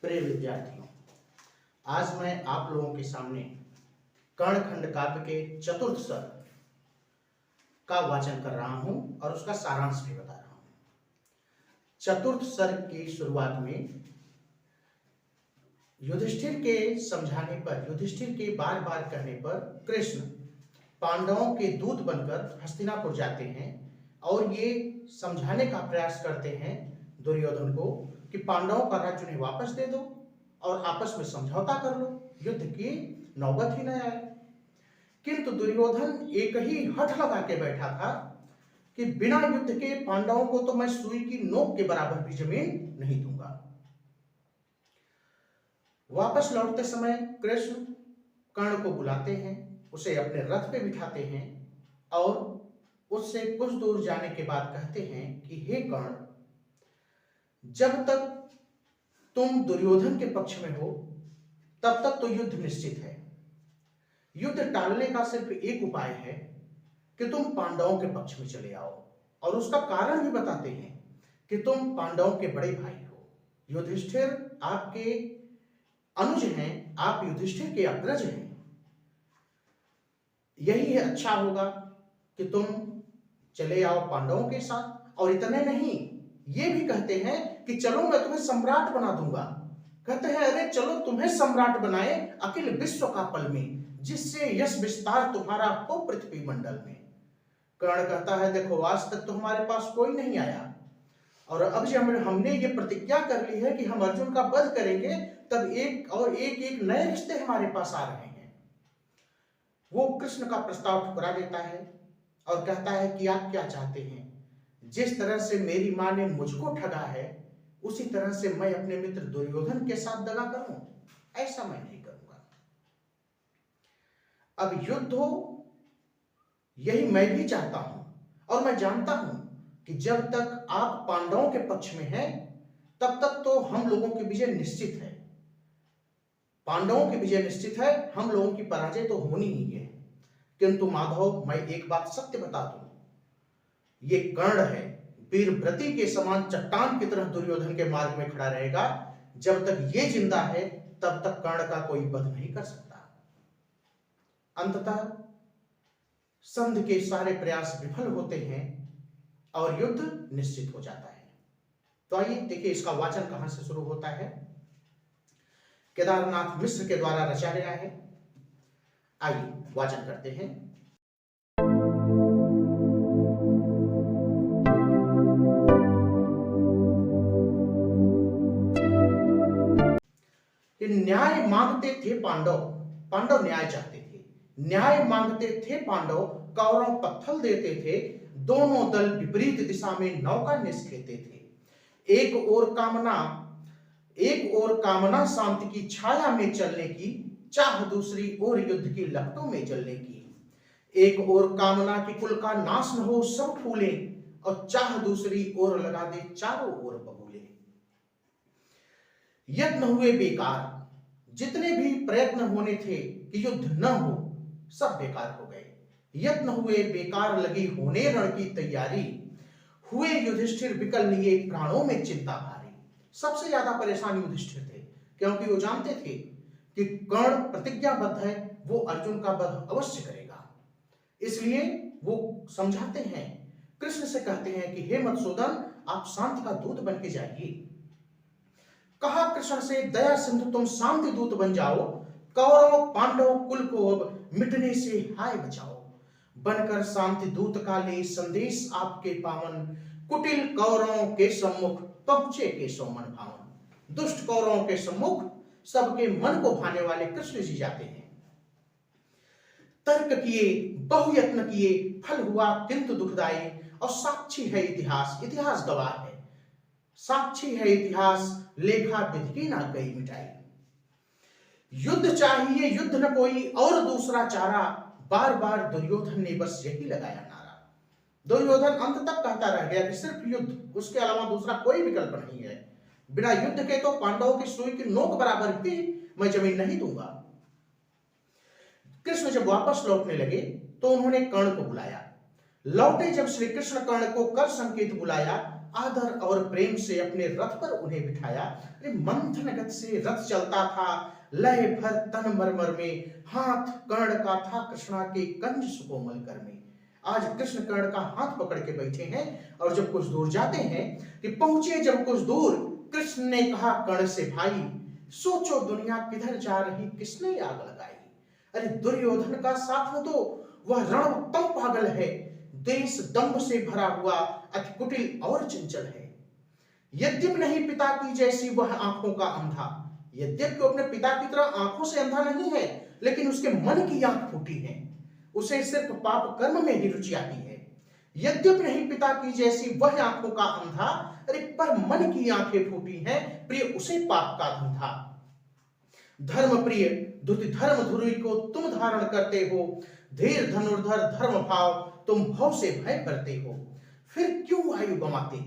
प्रिय विद्यार्थियों, आज मैं आप लोगों के सामने कर्णखंड काव्य के चतुर्थ सर्ग का वाचन कर रहा हूं और उसका सारांश भी बता रहा हूं। चतुर्थ सर्ग की शुरुआत में युधिष्ठिर के समझाने पर, युधिष्ठिर के बार बार कहने पर कृष्ण पांडवों के दूत बनकर हस्तिनापुर जाते हैं और ये समझाने का प्रयास करते हैं दुर्योधन को कि पांडवों का राज्य उन्हें वापस दे दो और आपस में समझौता कर लो, युद्ध की नौबत ही न आए। किंतु दुर्योधन एक ही हठ लगा के बैठा था कि बिना युद्ध के पांडवों को तो मैं सुई की नोक के बराबर भी जमीन नहीं दूंगा। वापस लौटते समय कृष्ण कर्ण को बुलाते हैं, उसे अपने रथ पे बिठाते हैं और उससे कुछ दूर जाने के बाद कहते हैं कि हे कर्ण, जब तक तुम दुर्योधन के पक्ष में हो तब तक तो युद्ध निश्चित है। युद्ध टालने का सिर्फ एक उपाय है कि तुम पांडवों के पक्ष में चले आओ, और उसका कारण भी बताते हैं कि तुम पांडवों के बड़े भाई हो। युधिष्ठिर आपके अनुज हैं, आप युधिष्ठिर के अग्रज हैं। यही अच्छा होगा कि तुम चले आओ पांडवों के साथ। और इतने नहीं, ये भी कहते हैं कि चलो मैं तुम्हें सम्राट बना दूंगा। कहते हैं अरे चलो तुम्हें सम्राट बनाए अखिल विश्व का पल में, जिससे यश विस्तार तुम्हारा हो पृथ्वी मंडल में। कर्ण कहता है देखो, आज तक तो हमारे पास कोई नहीं आया, और अब जब हमने ये प्रतिज्ञा कर ली है कि हम अर्जुन का वध करेंगे, तब एक नए रिश्ते हमारे पास आ रहे हैं। वो कृष्ण का प्रस्ताव ठुकरा देता है और कहता है कि आप क्या चाहते हैं? जिस तरह से मेरी मां ने मुझको ठगा है, उसी तरह से मैं अपने मित्र दुर्योधन के साथ दगा करूं? ऐसा मैं नहीं करूंगा। अब युद्ध हो, यही मैं भी चाहता हूं, और मैं जानता हूं कि जब तक आप पांडवों के पक्ष में हैं तब तक तो हम लोगों की विजय निश्चित है। पांडवों की विजय निश्चित है, हम लोगों की पराजय तो होनी ही है। किंतु माधव, मैं एक बात सत्य बता दूं, ये कर्ण है, वीरव्रती के समान चट्टान की तरह दुर्योधन के मार्ग में खड़ा रहेगा। जब तक ये जिंदा है तब तक कर्ण का कोई वध नहीं कर सकता। अंततः संधि के सारे प्रयास विफल होते हैं और युद्ध निश्चित हो जाता है। तो आइए देखिए इसका वाचन कहां से शुरू होता है। केदारनाथ मिश्र के द्वारा रचा गया है। आइए वाचन करते हैं। न्याय मांगते थे पांडव, पांडव न्याय चाहते थे। न्याय मांगते थे पांडव, कौरव पत्थल देते थे। दोनों दल विपरीत दिशा में नौका निस्खेते थे। एक और कामना शांति की छाया में चलने की, चाह दूसरी ओर युद्ध की लपटों में जलने की। एक और कामना की कुल का नाश न हो सब फूले, और चाह दूसरी ओर लगा दे चारों ओर बबूले। यत्न हुए बेकार, जितने भी प्रयत्न होने थे कि युद्ध न हो, सब बेकार हो गए। यत्न हुए बेकार, लगी होने रण की तैयारी। हुए युधिष्ठिर विकल लिए, प्राणों में चिंता भारी। सबसे ज्यादा परेशान युधिष्ठिर थे, क्योंकि वो जानते थे कि कर्ण प्रतिज्ञाबद्ध है, वो अर्जुन का वध अवश्य करेगा। इसलिए वो समझाते हैं, कृष्ण से कहते हैं कि हे मधुसूदन, आप शांति का दूत बन के जाइए। कहा कृष्ण से, दया सिंधु तुम शांति दूत बन जाओ। कौरव पांडव कुल को अब मिटने से हाय बचाओ। बनकर शांति दूत का ले संदेश आपके पावन, कुटिल कौरवों के सम्मुख पहुंचे केशव मन भावन। दुष्ट कौरवों के सम्मुख सबके मन को भाने वाले कृष्ण जी जाते हैं। तर्क किए, बहुयत्न किए, फल हुआ किंतु दुखदाई। और साक्षी है इतिहास, इतिहास गवाह है, साक्षी है इतिहास, लेखा विधि की ना गई मिटाई। युद्ध चाहिए युद्ध न कोई और दूसरा चारा, बार बार दुर्योधन ने बस यही लगाया नारा। दुर्योधन अंत तक कहता रह गया कि सिर्फ युद्ध, उसके अलावा दूसरा कोई विकल्प नहीं है। बिना युद्ध के तो पांडवों की सुई की नोक बराबर भी मैं जमीन नहीं दूंगा। कृष्ण जब वापस लौटने लगे तो उन्होंने कर्ण को बुलाया। लौटे जब श्री कृष्ण कर्ण को कर संकेत बुलाया, आदर और प्रेम से अपने रथ पर उन्हें बिठाया। अरे मंथन गति से रथ चलता था, लय भर तन मरमर में, हाथ कर्ण का था कृष्णा के कंज सुकोमल कर में। आज कृष्ण कर्ण का हाथ पकड़ के बैठे हैं और जब कुछ दूर जाते हैं कि पहुंचे जब कुछ दूर, कृष्ण ने कहा कर्ण से, भाई सोचो दुनिया किधर जा रही, किसने आग लगाई। अरे दुर्योधन का साथ न दो, वह रणोत्तम पागल है, देश दंभ से भरा हुआ अति कुटिल और चंचल है। यद्यपि नहीं पिता की जैसी वह आंखों का अंधा, यद्यपि वो अपने पिता की तरह आंखों से अंधा नहीं है, लेकिन उसके मन की आंख फूटी है, उसे सिर्फ पाप कर्म में ही रुचि आती है। यद्यपि नहीं पिता की जैसी वह आंखों का अंधा, अरे पर मन की आंखें फूटी हैं, प्रिय उसे पाप का धंधा। धर्म प्रिय दुति धर्म धुरी को तुम धारण करते हो, धीर धनुर्धर धर्म भाव तुम भव से भय करते हो। फिर क्यों आयु गंवाते,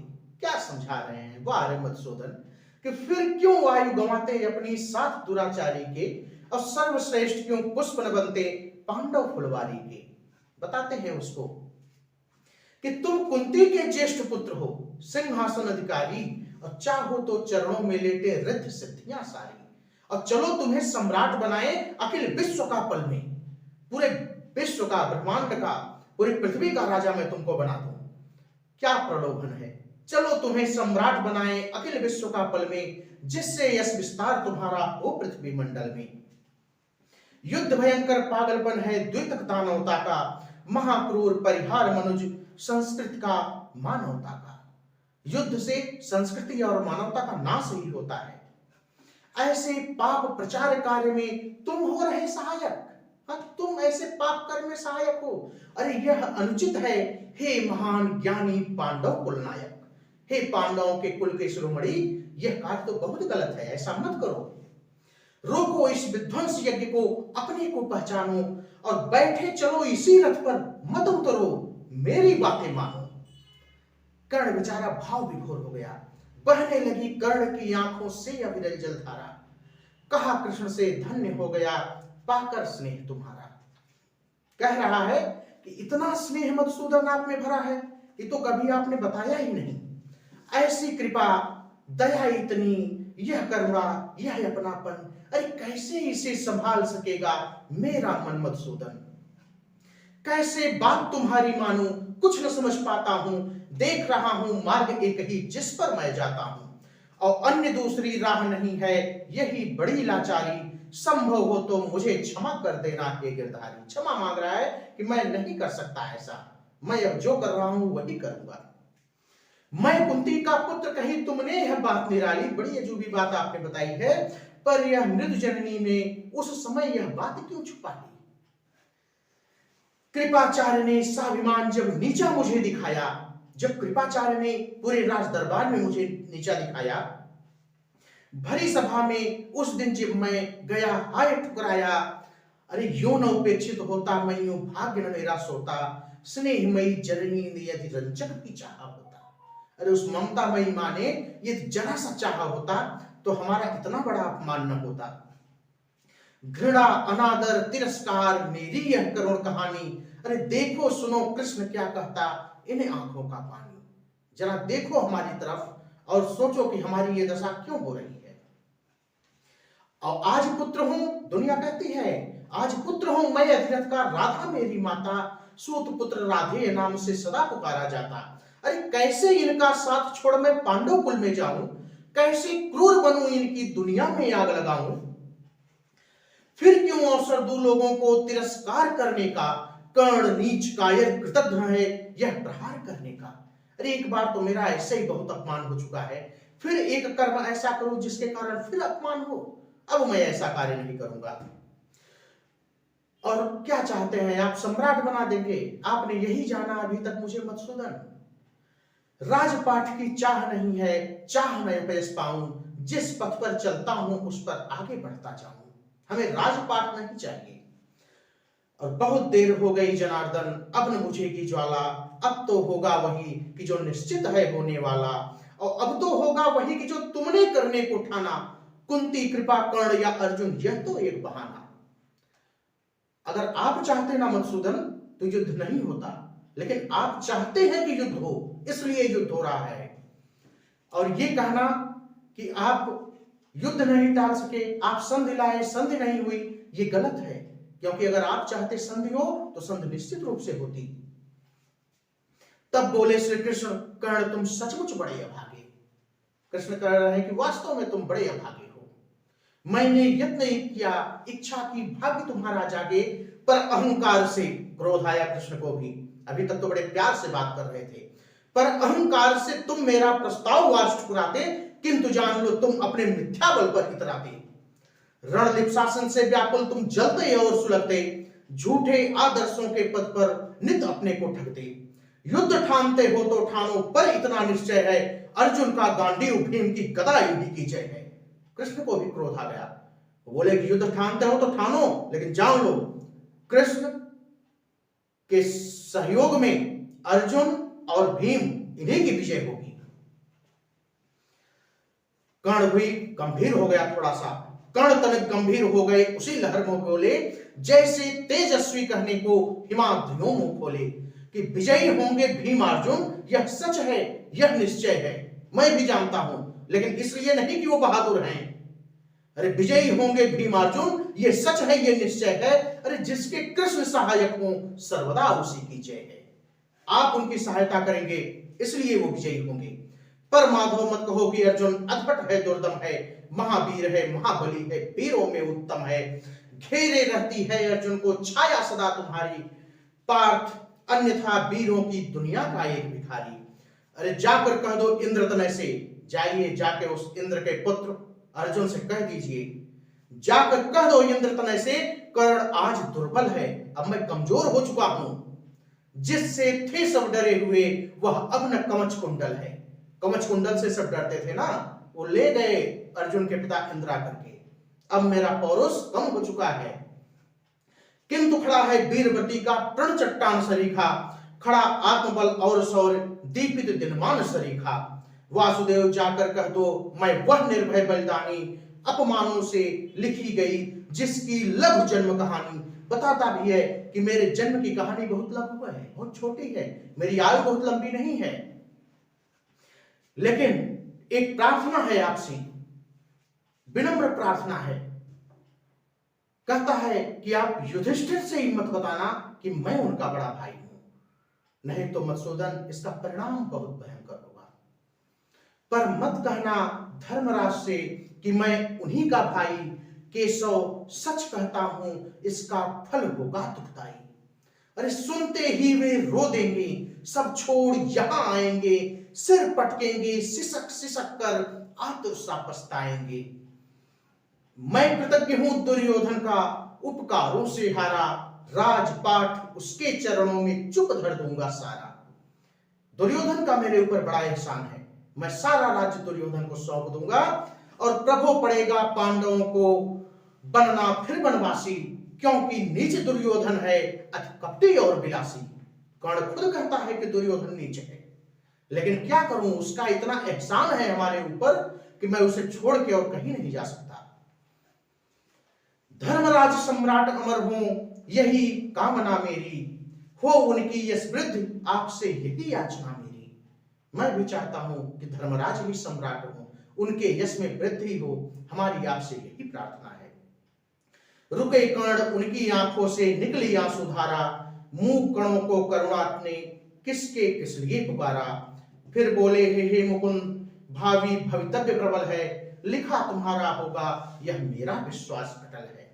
क्या समझा रहे हैं वाह मधुसूदन, कि फिर क्यों आयु गंवाते अपनी साथ दुराचारी के, और सर्वश्रेष्ठ क्यों पुष्प न बनते पांडव फुलवारी के। बताते हैं उसको कि तुम कुंती के ज्येष्ठ पुत्र हो, सिंहासन अधिकारी, और चाहो तो चरणों में लेटे रिद्ध सिद्धियां सारी, और चलो तुम्हें सम्राट बनाए अखिल विश्व का पल में, पूरे विश्व का, ब्रह्मांड का, पूरी पृथ्वी का राजा मैं तुमको बना दूं। क्या प्रलोभन है, चलो तुम्हें सम्राट बनाए अखिल विश्व का पल में, जिससे यश विस्तार तुम्हारा हो पृथ्वी मंडल में। युद्ध भयंकर पागलपन है द्वितक दानवता का, महाक्रूर परिहार मनुज संस्कृति का मानवता का। युद्ध से संस्कृति और मानवता का नाश ही होता है। ऐसे पाप प्रचार कार्य में तुम हो रहे सहायक, तुम ऐसे पाप कर्म में सहायक हो। अरे यह अनुचित है, हे महान ज्ञानी पांडव कुलनायक, हे पांडवों के कुल के शिरोमणि, यह कार्य तो बहुत गलत है, ऐसा मत करो। रोको इस विध्वंस यज्ञ को, अपने को पहचानो, और बैठे चलो इसी रथ पर, मत उतरो, मेरी बातें मानो। कर्ण बेचारा भाव विभोर हो गया, बहने लगी कर्ण की आंखों से अविरल जलधारा। कहा कृष्ण से, धन्य हो गया पाकर स्नेह तुम्हारा। कह रहा है कि इतना स्नेह मधुसूदन आप में भरा है, ये तो कभी आपने बताया ही नहीं। ऐसी कृपा, दया इतनी, यह करुणा, यह अपनापन, अरे कैसे इसे संभाल सकेगा मेरा मन मधुसूदन। कैसे बात तुम्हारी मानूं, कुछ न समझ पाता हूं, देख रहा हूं मार्ग एक ही जिस पर मैं जाता हूं, और अन्य दूसरी राह नहीं है, यही बड़ी लाचारी। संभव हो तो मुझे क्षमा कर देना हे गिरधारी। क्षमा मांग रहा है कि मैं नहीं कर सकता ऐसा, मैं अब जो कर रहा हूं वही करूंगा। मैं कुंती का पुत्र, कहीं तुमने यह बात निराली, बड़ी अजूबी बात आपने बताई है, पर यह मृदु जननी ने उस समय यह बात क्यों छुपा ली। कृपाचार्य ने स्वाभिमान जब नीचा मुझे दिखाया, जब कृपाचार्य ने पूरे राज दरबार में मुझे नीचा दिखाया, भरी सभा में उस दिन जब मैं गया हाय ठुकराया, अरे यो न उपेक्षित होता, मैं यूं भाग्य न मेरा सोता, स्नेहमयी जननी ने यदि रंजक भी चाहा होता। अरे उस ममतामयी माँ ने यदि जरा सा चाहा होता तो हमारा इतना बड़ा अपमान न होता। घृणा, अनादर, तिरस्कार, मेरी यह करुण कहानी, अरे देखो सुनो कृष्ण क्या कहता, इन्हें आंखों का पानी। जरा देखो हमारी तरफ और सोचो कि हमारी ये दशा क्यों हो रही है। और आज पुत्र हूं, दुनिया कहती है, आज पुत्र हूं मैं अधिरथ का, राधा मेरी माता, सूत पुत्र राधे नाम से सदा पुकारा जाता। अरे कैसे इनका साथ छोड़ मैं पांडव कुल में जाऊं, कैसे क्रूर बनूं, इनकी दुनिया में आग लगाऊं। फिर क्यों अवसर दूं लोगों को तिरस्कार करने का, कर्ण नीच कायर कृतघ्न है यह प्रहार करने का। अरे एक बार तो मेरा ऐसे ही बहुत अपमान हो चुका है, फिर एक कर्म ऐसा करूं जिसके कारण फिर अपमान हो, अब मैं ऐसा कार्य नहीं करूंगा। और क्या चाहते हैं आप, सम्राट बना देंगे, आपने यही जाना अभी तक मुझे मधुसूदन। राजपाठ की चाह नहीं है, चाह मैं पेश पाऊं, जिस पथ पर चलता हूं उस पर आगे बढ़ता जाऊं। हमें राजपाठ नहीं चाहिए। और बहुत देर हो गई जनार्दन, अब न बुझेगी ज्वाला, अब तो होगा वही कि जो निश्चित है होने वाला, और अब तो होगा वही कि जो तुमने करने को ठाना, कुंती कृपा कर्ण या अर्जुन यह तो एक बहाना। अगर आप चाहते ना मधुसूदन तो युद्ध नहीं होता, लेकिन आप चाहते हैं कि युद्ध हो, इसलिए युद्ध हो रहा है। और ये कहना कि आप युद्ध नहीं टाल सके, आप संधि लाए, संधि नहीं हुई, ये गलत है, क्योंकि अगर आप चाहते संधि हो तो संधि निश्चित रूप से होती। तब बोले श्री कृष्ण, कर्ण तुम सचमुच बड़े अभागे। कृष्ण कह रहे हैं कि वास्तव में तुम बड़े अभागे हो। मैंने यत्न किया, इच्छा की, भाग्य तुम्हारा जागे, पर अहंकार से क्रोध आया कृष्ण को भी। अभी तक तो बड़े प्यार से बात कर रहे थे, पर अहंकार से तुम मेरा प्रस्ताव वाष्ट ठुकराते, किंतु जान लो तुम अपने मिथ्या बल पर इतराते। रणलिप शासन से व्याकुल तुम जलते और सुलगते, झूठे आदर्शों के पद पर नित अपने को ठगते। युद्ध ठानते हो तो ठानो, पर इतना निश्चय है, अर्जुन का गांडीव भीम की गदा युद्धि की जय है। कृष्ण को भी क्रोध आ गया, बोले कि युद्ध ठानते हो तो ठानो, लेकिन जान लो कृष्ण के सहयोग में अर्जुन और भीम इन्हीं की विजय होगी। कर्ण भी गंभीर हो गया थोड़ा सा, कर्ण तनिक गंभीर हो गए, उसी लहर में बोले जैसे तेजस्वी कहने को हिमाद्रियों मुंह खोले, कि विजयी होंगे भीम अर्जुन, यह सच है, यह निश्चय है। मैं भी जानता हूं, लेकिन इसलिए नहीं कि वो बहादुर हैं। अरे विजयी होंगे भीम अर्जुन, ये सच है, ये निश्चय है। अरे जिसके कृष्ण सहायक हो सर्वदा उसी की जय है। आप उनकी सहायता करेंगे इसलिए वो विजयी होंगे। पर माधव मत कहो कि अर्जुन अद्भुत है, दुर्दम है, महावीर है, महाबली है, वीरों में उत्तम है। घेरे रहती है अर्जुन को छाया सदा तुम्हारी, पार्थ अन्यथा वीरों की दुनिया का एक भिखारी। अरे जाकर कह दो इंद्रतनय से, जाइए जाके उस इंद्र के पुत्र अर्जुन से कह दीजिए, जाकर कह दो इंद्रतनय से, कर्ण आज दुर्बल है, अब मैं कमजोर हो चुका हूं। जिससे थे सब डरे हुए वह अब न कवच कुंडल है। कवच कुंडल से सब डरते थे ना, वो ले गए अर्जुन के पिता इंद्रा करके। अब मेरा पौरुष कम हो चुका है। किंतु खड़ा है वीरवती का प्रण चट्टान सरीखा, खड़ा आत्मबल और शौर्य दीपित दिनमान सरीखा। वासुदेव जाकर कह दो मैं वह निर्भय बलिदानी, अपमानों से लिखी गई जिसकी लघु जन्म कहानी। बताता भी है कि मेरे जन्म की कहानी बहुत लघु है, बहुत छोटी है, मेरी आयु बहुत लंबी नहीं है। लेकिन एक प्रार्थना है आपसे, विनम्र प्रार्थना है। कहता है कि आप युधिष्ठिर से ही मत बताना कि मैं उनका बड़ा भाई हूं, नहीं तो मधुसूदन इसका परिणाम बहुत भयंकर होगा। पर मत कहना धर्मराज से कि मैं उन्हीं का भाई केशव सच कहता हूं, इसका फल होगा दुखदाई। अरे सुनते ही वे रो देंगे, सब छोड़ यहां आएंगे, सिर पटकेंगे, सिसक सिसक कर आतुर सा पछताएंगे। मैं कृतज्ञ हूं दुर्योधन का, उपकारों से हारा, राजपाट उसके चरणों में चुप धर दूंगा सारा। दुर्योधन का मेरे ऊपर बड़ा एहसान है, मैं सारा राज्य दुर्योधन को सौंप दूंगा, और प्रभु पड़ेगा पांडवों को बनना फिर वनवासी, क्योंकि नीच दुर्योधन है अति कपटी और विलासी। कर्ण खुद कहता है कि दुर्योधन नीच है, लेकिन क्या करूं, उसका इतना एहसान है हमारे ऊपर कि मैं उसे छोड़ के और कहीं नहीं जा सकता। धर्मराज सम्राट अमर हूं, यही कामना मेरी, हो उनकी यश वृद्धि आपसे यही याचना मेरी। मैं भी चाहता हूं कि धर्मराज भी सम्राट हो, उनके यश में वृद्धि हो, हमारी आपसे यही प्रार्थना है। रुके कर्ण उनकी आंखों से निकली आंसुधारा, मुंह कणों को करुणा ने किसके किस लिए पुकारा। फिर बोले हे मुकुंद भावी भवितव्य प्रबल है, लिखा तुम्हारा होगा यह मेरा विश्वास अटल है।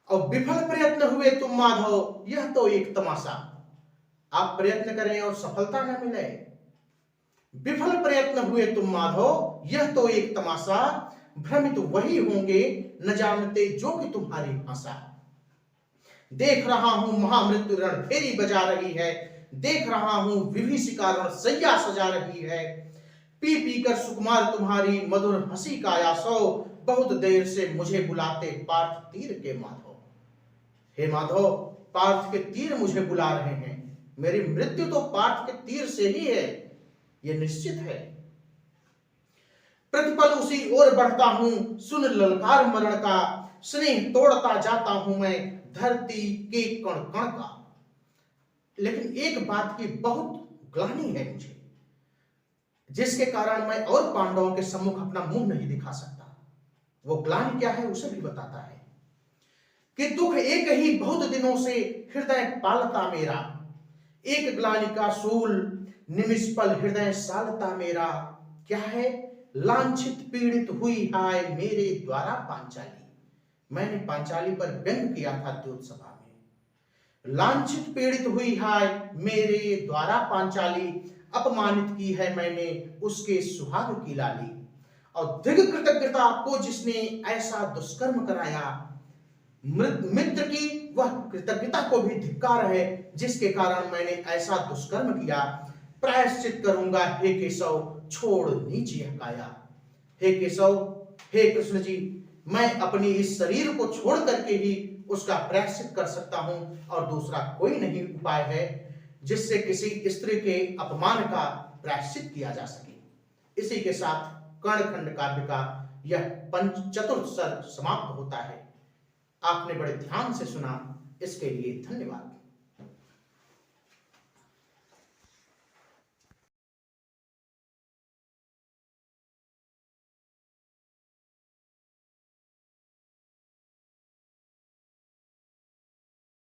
और विफल प्रयत्न हुए तुम माधव, यह तो एक तमाशा, आप प्रयत्न करें और सफलता न मिले। विफल प्रयत्न हुए तुम माधव, यह तो एक तमाशा, भ्रमित वही होंगे न जानते जो कि तुम्हारी भाषा। देख रहा हूं महामृत्यु रण फेरी बजा रही है, देख रहा हूं विभीषिका रण सैया सजा रही है। पी पी कर सुकुमार तुम्हारी मधुर हंसी का आसो, बहुत देर से मुझे बुलाते पार्थ तीर के माधव। हे माधव, पार्थ के तीर मुझे बुला रहे हैं, मेरी मृत्यु तो पार्थ के तीर से ही है, यह निश्चित है। प्रतिपल उसी ओर बढ़ता हूं, सुन ललकार मरण का, स्नेह तोड़ता जाता हूं मैं धरती के कण कण का। लेकिन एक बात की बहुत ग्लानि है मुझे, जिसके कारण मैं और पांडवों के सम्मुख अपना मुंह नहीं दिखा सकता। वो ग्लानि क्या है उसे भी बताता है कि दुख एक ही बहुत दिनों से हृदय पालता मेरा, एक ग्लानि का सूल निमिषपल हृदय सालता मेरा। क्या है? लांछित पीड़ित हुई हाय मेरे द्वारा पांचाली। मैंने पांचाली पर व्यंग किया था द्योत सभा में। लांछित पीड़ित हुई हाय मेरे द्वारा पांचाली, अपमानित की है मैंने उसके सुहाग की लाली। और दृढ़ कृतज्ञता को जिसने ऐसा दुष्कर्म कराया, मित्र की वह कृतज्ञता को भी धिक्कार है जिसके कारण मैंने ऐसा दुष्कर्म किया। प्रायश्चित करूंगा हे केशव, छोड़ नीच यह काया। हे केशव, हे कृष्ण जी, मैं अपनी इस शरीर को छोड़ करके ही उसका प्रायश्चित कर सकता हूं, और दूसरा कोई नहीं उपाय है जिससे किसी स्त्री के अपमान का प्रायश्चित किया जा सके। इसी के साथ कर्णखंड काव्य का यह चतुर्थ सर्ग समाप्त होता है। आपने बड़े ध्यान से सुना, इसके लिए धन्यवाद।